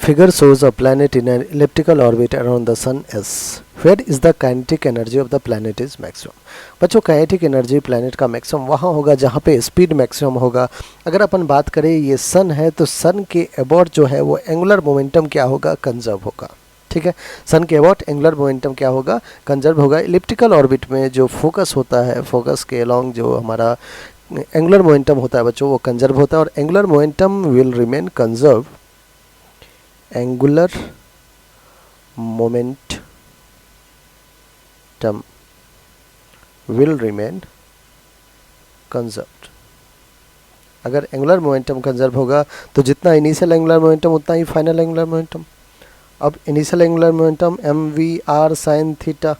Figure shows a planet in an elliptical orbit around the sun S. Where is the kinetic energy of the planet is maximum? बच्चों kinetic energy planet का maximum वहाँ होगा जहाँ पे speed maximum होगा। अगर अपन बात करें ये सन है तो सन के अबाउट जो है वो एंगुलर मोमेंटम क्या होगा, कंजर्व होगा। ठीक है, सन के अबाउट एंगुलर मोमेंटम क्या होगा, कंजर्व होगा। इलिप्टिकल ऑर्बिट में जो फोकस होता है, फोकस के अलोंग जो हमारा एंगुलर मोमेंटम होता है बच्चों वो कंजर्व होता है और angular momentum will remain conserve. Angular momentum will remain conserved। अगर एंगुलर मोमेंटम कंजर्व होगा तो जितना इनिशियल एंगुलर मोमेंटम उतना ही फाइनल एंगुलर मोमेंटम। अब initial angular momentum mv/r sin theta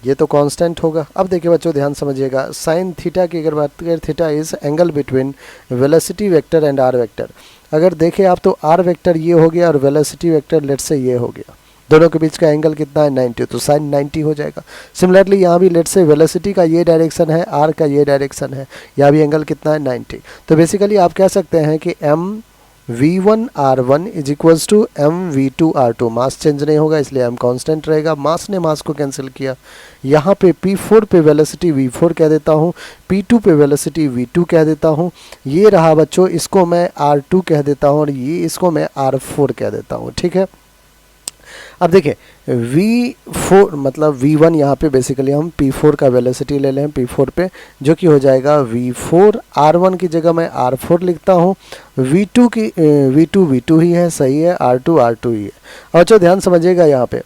ये तो कांस्टेंट होगा। अब देखिए बच्चों ध्यान समझिएगा, साइन थीटा की अगर बात करें, theta is angle between velocity vector and R vector. अगर देखें आप तो आर वेक्टर ये हो गया और वेलोसिटी वेक्टर लेट से ये हो गया, दोनों के बीच का एंगल कितना है 90, तो साइन 90 हो जाएगा। सिमिलरली यहाँ भी लेट से वेलोसिटी का ये डायरेक्शन है, आर का ये डायरेक्शन है, यहाँ भी एंगल कितना है 90। तो बेसिकली आप कह सकते हैं कि mv1r1 is equals to mv2r2। Mass change नहीं होगा इसलिए m कांस्टेंट रहेगा। मास ने मास को कैंसिल किया। यहाँ पे p4 पे वेलोसिटी v4 कह देता हूँ, p2 पे वेलोसिटी v2 कह देता हूँ। ये रहा बच्चों, इसको मैं r2 कह देता हूँ और ये इसको मैं r4 कह देता हूँ। ठीक है, अब देखिए v4 मतलब v1 यहाँ पे बेसिकली हम p4 का वेलोसिटी ले लें p4 पे, जो कि हो जाएगा v4। r1 की जगह मैं r4 लिखता हूँ। v2 ही है, सही है, r2 ही है। और जो ध्यान समझिएगा यहाँ पे,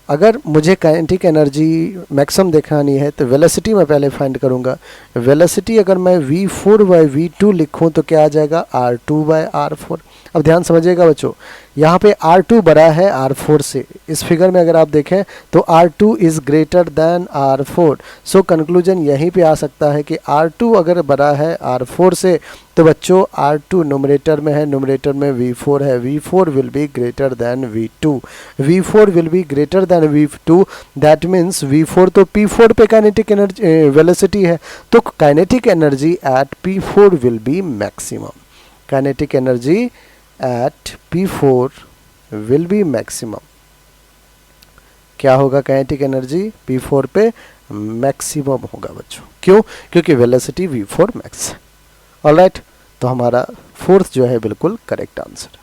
अगर मुझे काइनेटिक एनर्जी मैक्सिमम दिखानी है तो वेलोसिटी मैं पहले फाइंड करूँगा। वेलोसिटी अगर मैं v4/v2 लिखूँ तो क्या आ जाएगा, r2/r4। अब ध्यान समझिएगा बच्चों, यहाँ पे r2 बड़ा है r4 से। इस फिगर में अगर आप देखें तो r2 is greater than r4। So conclusion यहीं पे आ सकता है कि r2 अगर बड़ा है r4 से तो बच्चों r2 न्यूमरेटर में है, न्यूमरेटर में v4 है, v4 will be greater than v2। v4 will be greater than v2, that means v4 तो p4 पे काइनेटिक एनर्जी वेलोसिटी है, तो kinetic energy at p4 will be maximum. Kinetic energy at p4 will be maximum. क्या होगा, kinetic energy p4 पे maximum होगा बच्चों। क्यों? क्योंकि वेलोसिटी v4 मैक्स है। ऑलराइट, तो हमारा फोर्थ जो है बिल्कुल करेक्ट आंसर।